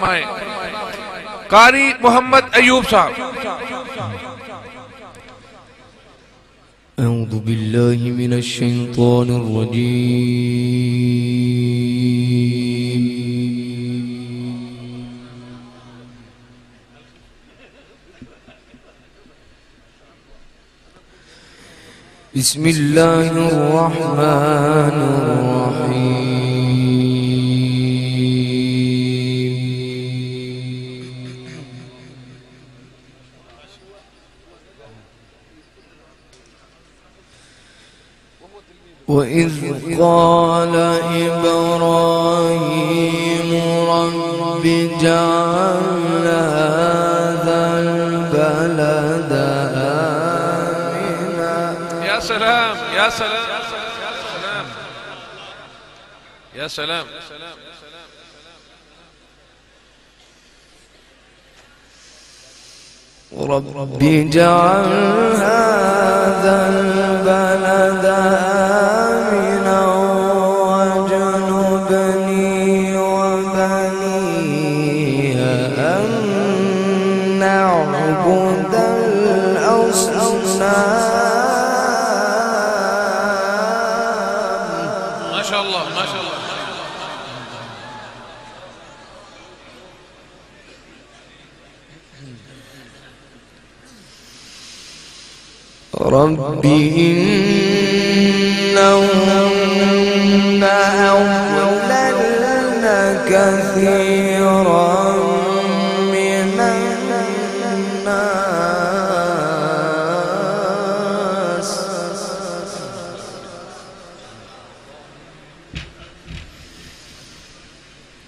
फरमाए कारी मोहम्मद अयूब साहब। أعوذ بالله من الشيطان الرجيم. بسم الله الرحمن الرحيم. وإذ قال إبراهيم رب اجعل هذا البلد آمنا. يا سلام يا سلام يا سلام. رب اجعل هذا البلد آمنا واجنبني وبني أن نعبد الأصنام. ما شاء الله ما شاء الله. رب إنهن أضللن كثيرا من الناس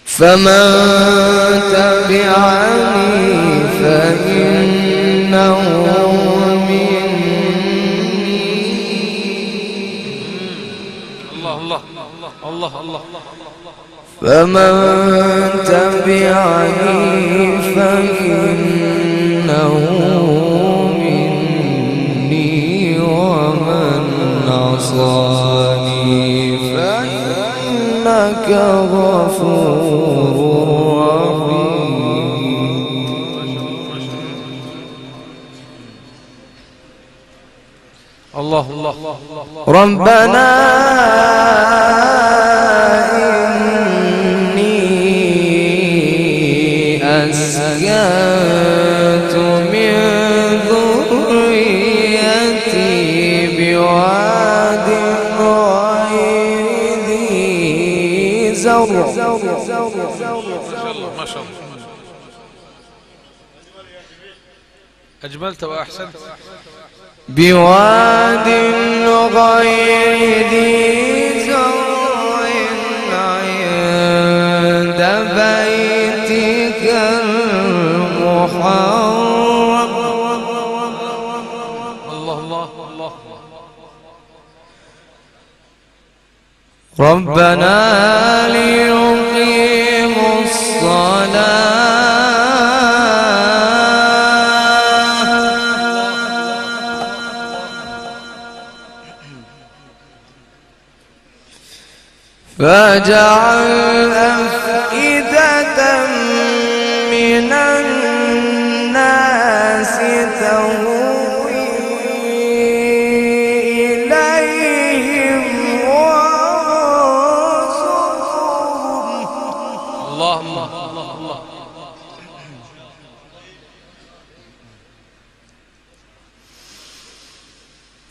فمن تبعني فإنه الله الله. فمن تبعني فإنه مني ومن عصاني فإنك غفور رحيم. الله الله. ربنا أسكنت من ذريتي بواد غير ذي زرع. ما شاء الله ما شاء الله. أجملت وأحسنت. بواد غير ذي زرع عند بيتك المحرم. الله الله الله. ربنا ليقيموا الصلاة فاجعل أفئدة من الناس تهوي إليهم وارزقهم. الله الله الله.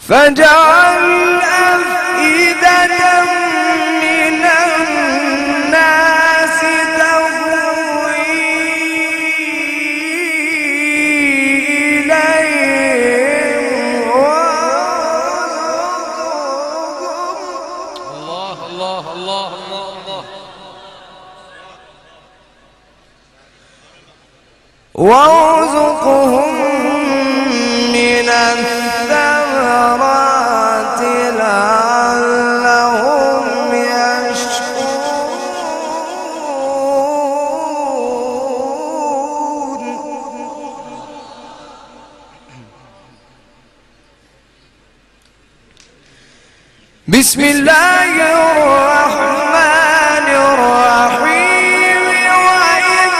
فاجعل أفئدة من الناس تهوي إليهم وارزقهم. الله الله الله الله. وارزقهم من الثمرات لعلهم يشكرون. بسم الله الرحمن الرحيم. وإذ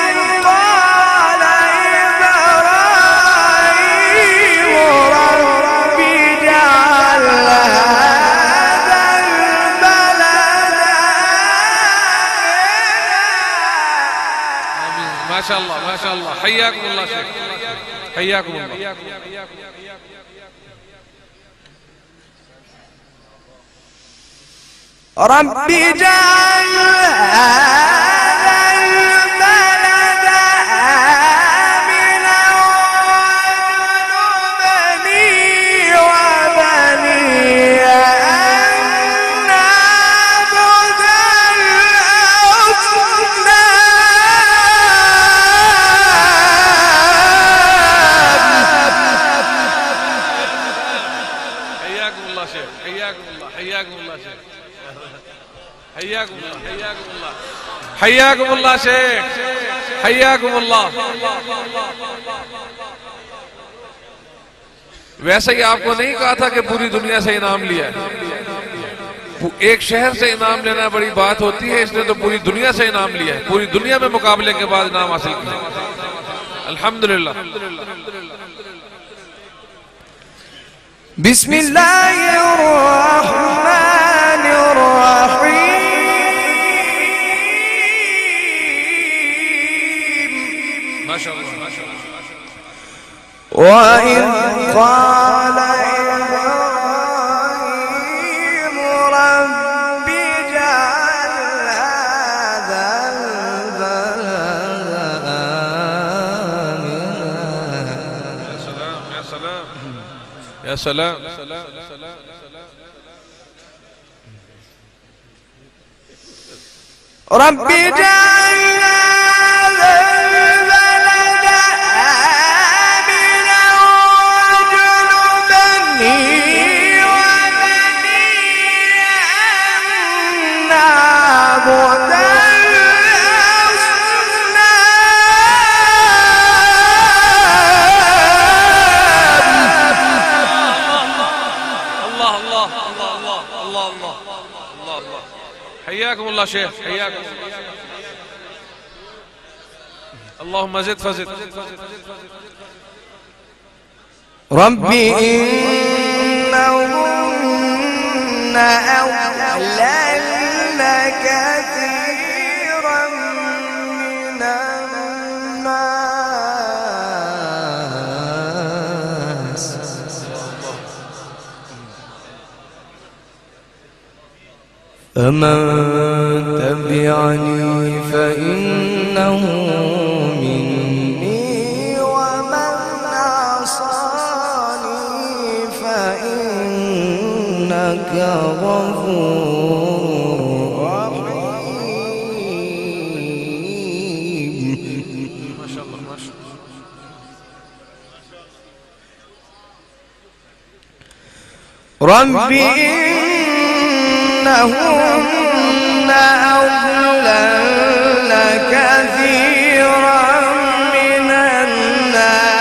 ما شاء الله ما شاء الله. حياكم الله شيخ، حياكم الله. رب اجعل هذا البلد آمنا واجنبني وبني أن نعبد الأصنام. حياكم الله شيخ، حياكم الله، حياكم الله شيخ، حياكم الله، حياكم الله، حياكم الله شيخ، حياكم الله. वैसे ही आपको नहीं कहा था कि पूरी दुनिया से इनाम लिया है? एक शहर से इनाम लेना बड़ी बात होती है, इसने तो पूरी दुनिया से इनाम लिया है। पूरी दुनिया में मुकाबले के बाद इनाम हासिल किया। अल्हम्दुलिल्लाह। बिस्मिल्लाहिर्रहमानिर्रहीम। माशाअल्लाह माशाअल्लाह। وإذ قال إبراهيم رب اجعل هذا البلد آمنا. يا سلام يا سلام. رب اجعل هذا البلد آمنا واجنبني وبني أن نعبد الله الله الله الله الله الله الله الله. حياكم الله شيخ، حياكم. اللهم زد فزد. رب إنهن أضللن كثيرا من الناس فمن تبعني فإنه مني ومن عصاني فإنك غفور رحيم. ما شاء الله ما شاء الله. رب إنهن أضللن كثيرا من الناس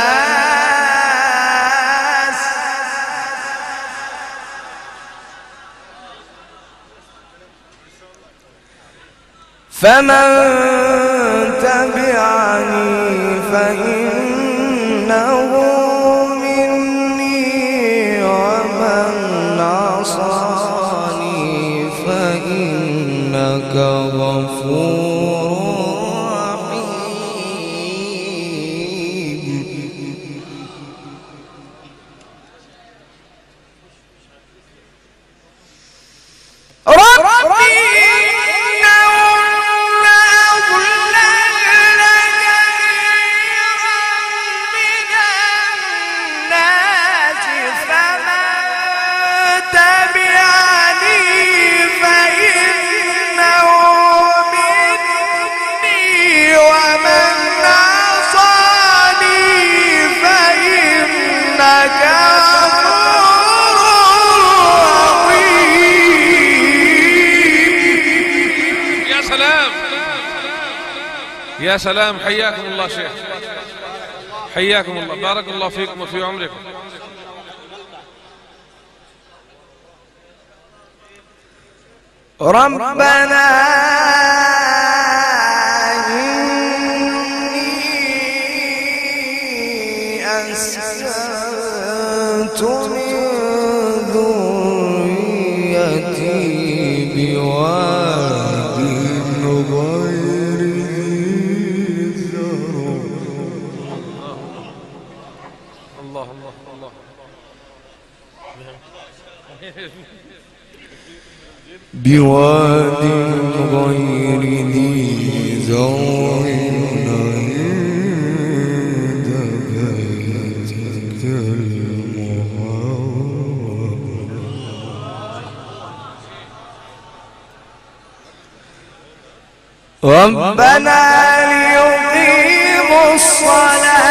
فمن تبعني فإنه مني ومن عصاني فإنك غفور رحيم. ربي إنهن أضللن كثيرا من الناس فمن تبعني فإنه مني ومن عصاني فإنك غفور رحيم. يا سلام يا سلام. حياكم الله شيخ، حياكم الله. بارك الله فيكم وفي عمركم. ربنا إني أسكنت من ذريتي بواد غير ذي بواد غير ذي زرع عند بيتك المحرم ربنا ليقيموا الصلاة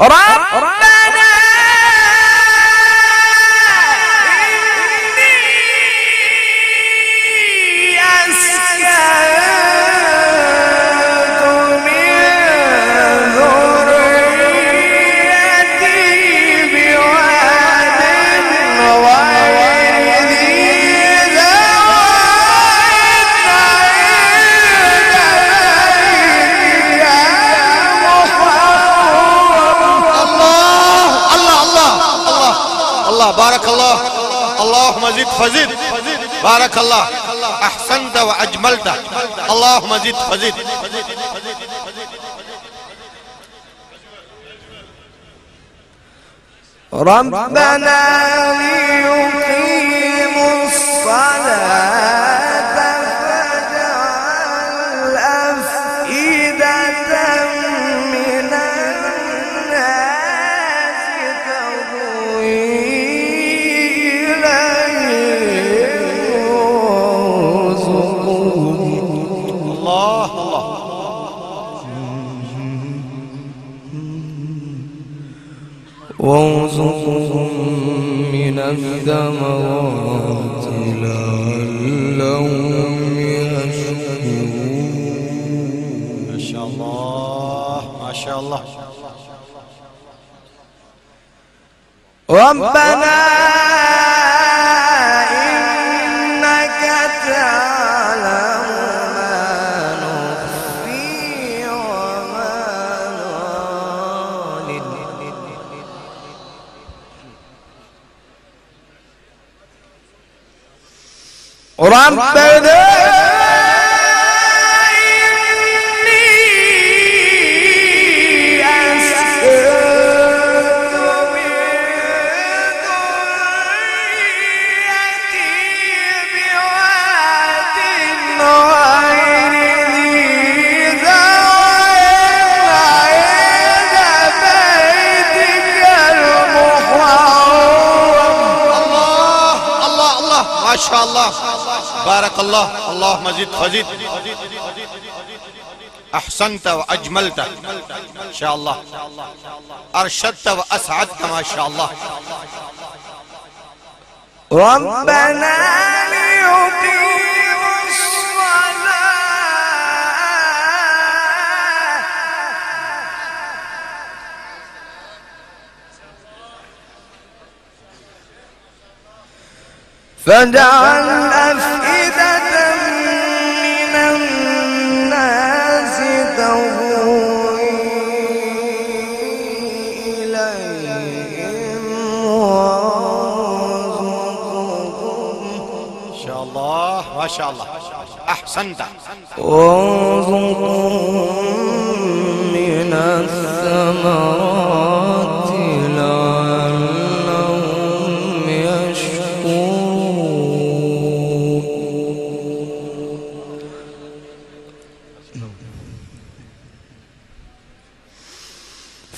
ربنا إني أسكنت من ذريتي بواد غير ذي زرع الله بارك الله. اللهم زد فزد. بارك الله. أحسنت وأجملت. اللهم زد فزد. ربنا ليقيموا الصلاة فاجعل أفئدة من الناس تهوي إليهم الله الله. وارزقهم من الثمرات لعلهم يشكرون. ما شاء الله ما شاء الله. ربنا إنك تعلم ما نخفي وما نعلن ربنا إني أسألك من ذريتي بواد غير ذي زرع عند بيتك المحرم الله الله الله. ما شاء الله. بارك الله. اللهم زد فزد. أحسنت وأجملت. ما شاء الله. أرشدت وأسعدت. ما شاء الله. ربنا ليقيموا الصلاة فاجعل أفئدة من الناس تهوي إليهم وارزقهم ما شاء الله ما شاء الله. أحسنت. من الثمرات لعلهم يشكرون.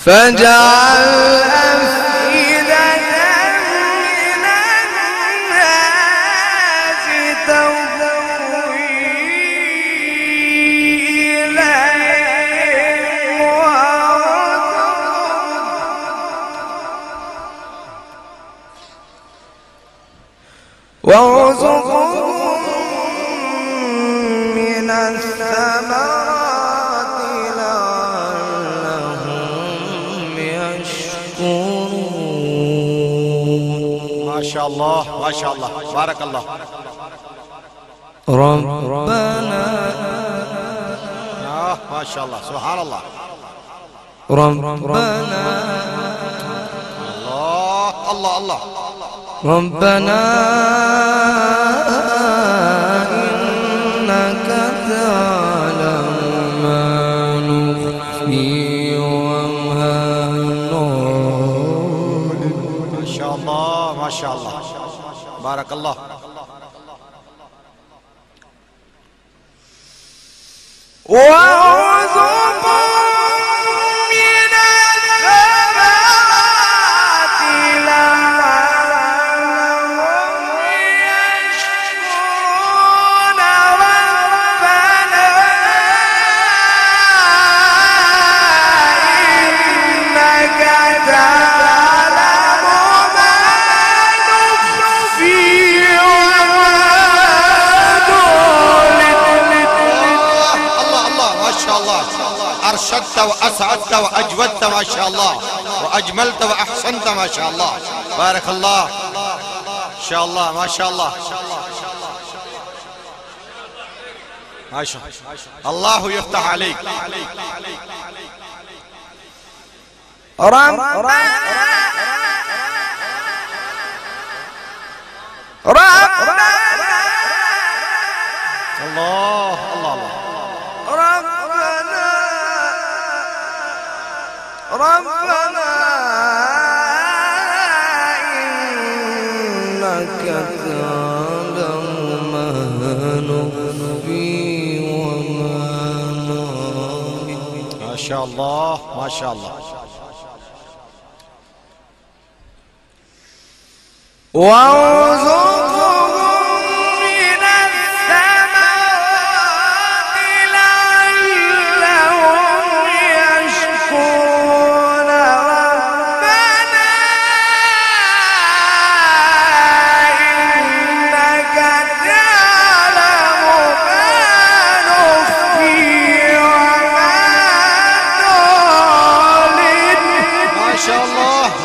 فاجعل أفئدة من الناس تهوي إليهم وارزقهم من الثمرات لعلهم يشكرون. ما شاء الله ما شاء الله. بارك الله. ربنا ما شاء الله. سبحان الله. ربنا الله الله الله. ربنا إنك تعلم ما نخفي الله ما شاء الله بارك الله. أرشدت وأسعدت وأجودت ما شاء الله، وأجملت وأحسنت ما شاء الله، بارك الله إن شاء الله ما شاء الله ما شاء الله. الله يفتح عليك. الله الله الله. ربنا إنك تعلم ما نخفي وما نعلن. ما شاء الله ما شاء الله.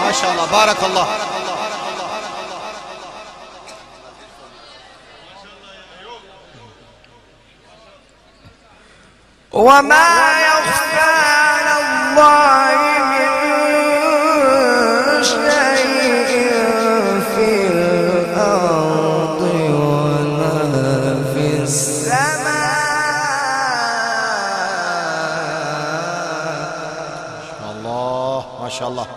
ما شاء الله بارك الله. وما يخفى على الله من شيء في الأرض ولا في السماء. الله ما شاء الله.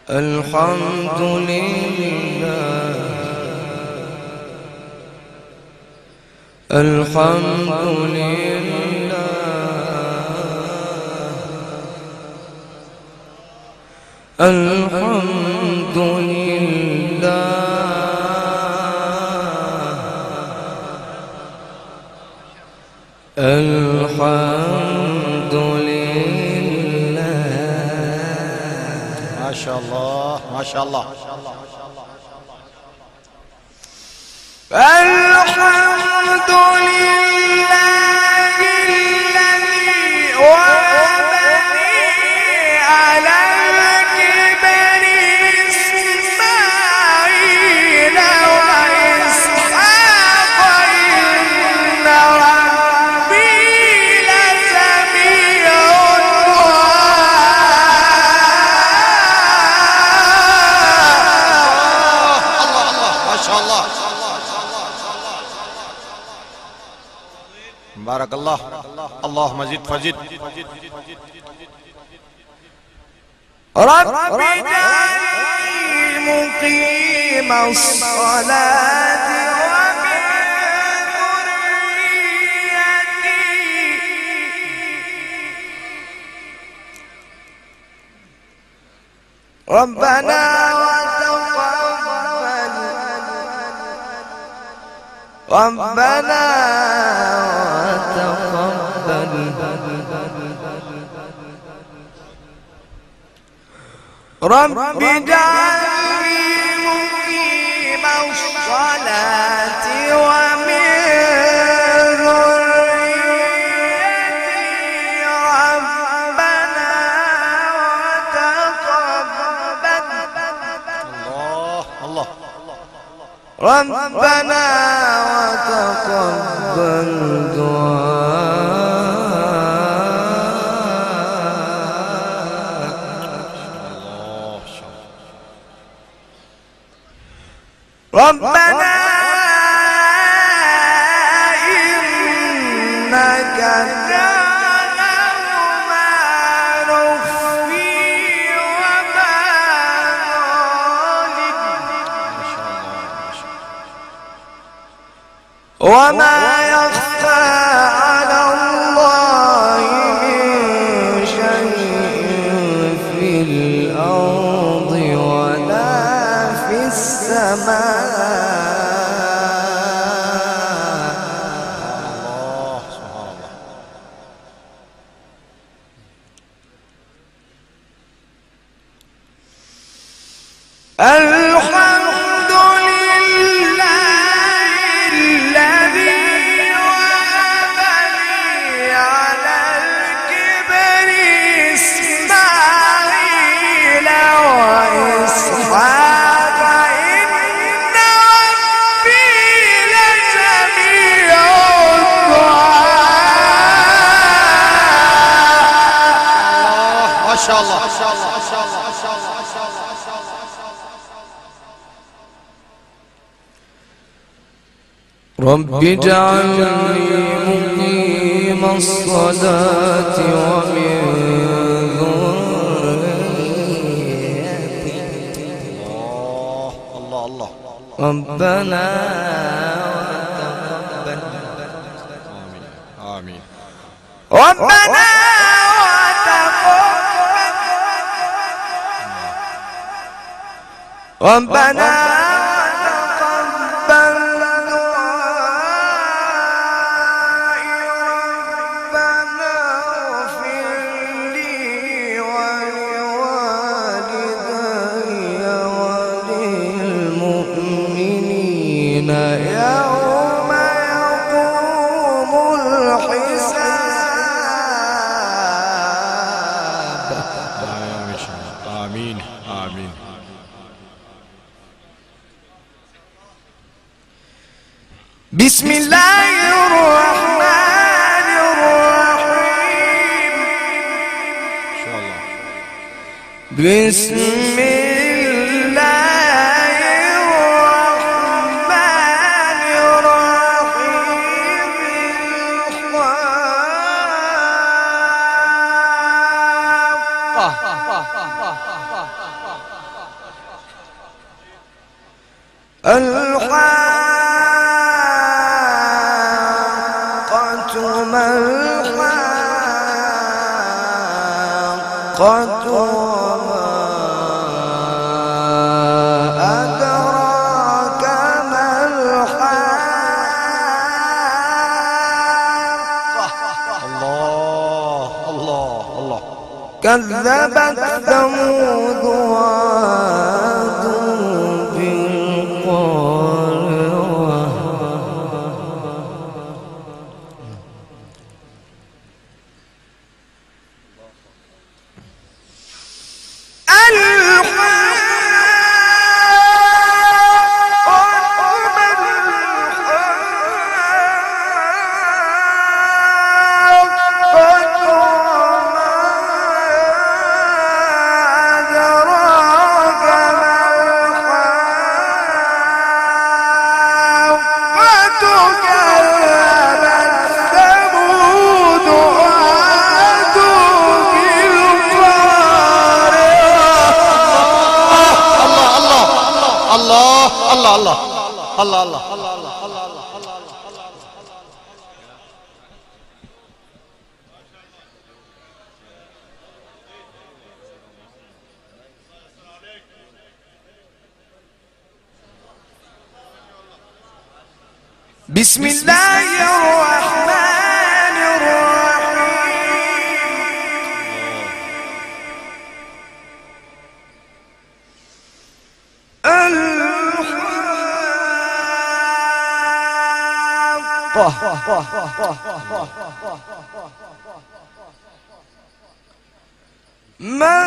الحمد لله الحمد لله الحمد لله الحمد لله. ما شاء الله ما شاء الله. الحمد لله الذي وهبني على الكبر إسماعيل وإسحاق إن ربي لسميع الدعاء. الله الله ما شاء الله بارك الله. اللهم زد فزد. رب اجعلني مقيم الصلاة ومن ذريتي ربنا وتقبل ربنا وتقبل رب اجعلني مقيم الصلاة ومن ذريتي ربنا وتقبل الله الله ربنا وتقبل ربنا إنك تعلم ما نخفي وما وما يخفى على الله من شيء في الأرض ولا في السماء. الحمد لله الذي وهب لي على الكبر إسماعيل وإسحاق إن ربي لسميع الدعاء. ما شاء الله. رب اجعلني مقيم الصلاة ومن ذريتي. الله الله. ربنا آمين. ربنا ربنا يوم يقوم الحساب. آمين آمين. بسم الله الرحمن الرحيم. إن شاء الله. بسم الله الرحمن الرحيم. الحاقة ما الحاقة وما أدراك ما الحاقة. الله الله الله. كذبت ثمود وعاد بالقارعة. الله الله الله الله. بسم الله الرحمن الرحيم. ما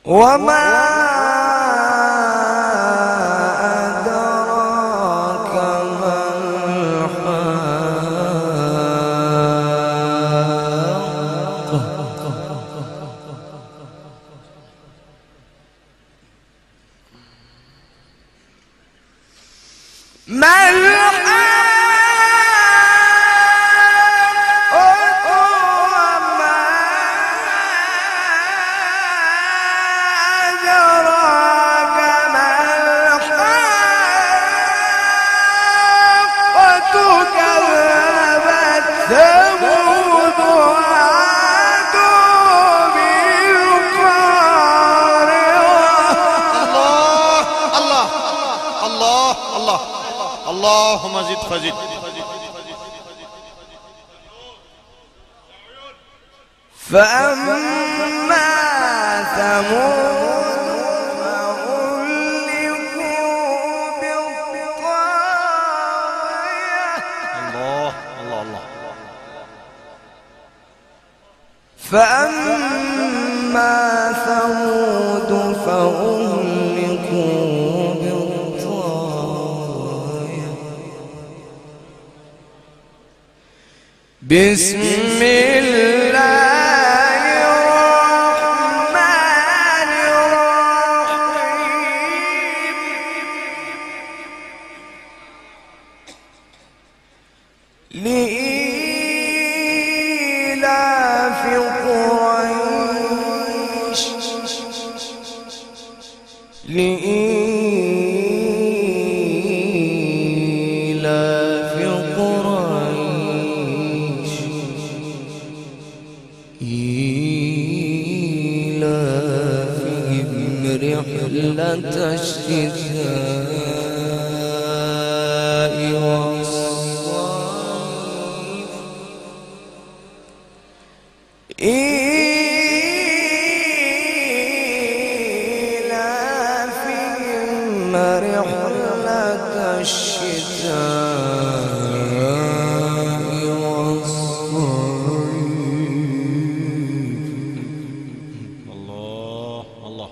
وما أدراك ما الحاقة. ما الحاقة كذبت ثمود وعاد بالقارعة. الله الله الله اللهم زد فزد. فأما ثمود فأهلكوا بالطاغية. الله الله الله. فأما ثمود فأهلكوا بالطاغية. بسم الله الرحمن الرحيم. لإيلاف قريش. لإيلاف قريش إيلافهم رحلة الشتاء والصيف. إيلافهم رحلة الشتاء والصيف. الله الله.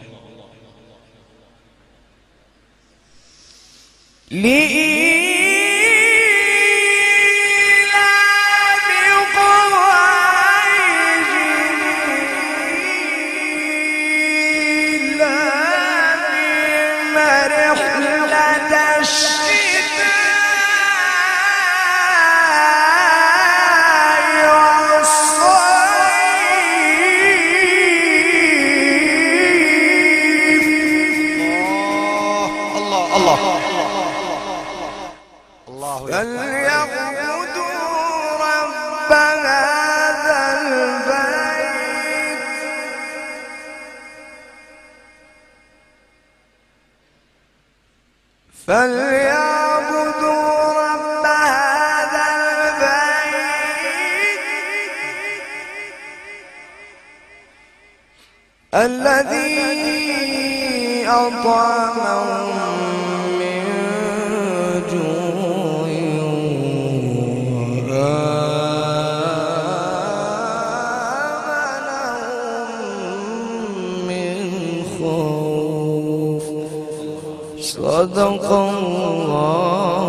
لإيلاف قريش إيلافهم رحلة الشتاء والصيف. الله الله الله. فليعبدوا رب هذا البيت. فليعبدوا رب هذا البيت الذي أطعمهم من جوع وآمنهم من خوف. صدق الله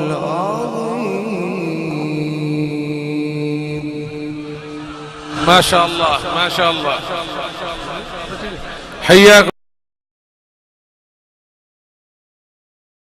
العظيم. ما شاء الله ما شاء الله. حياكم.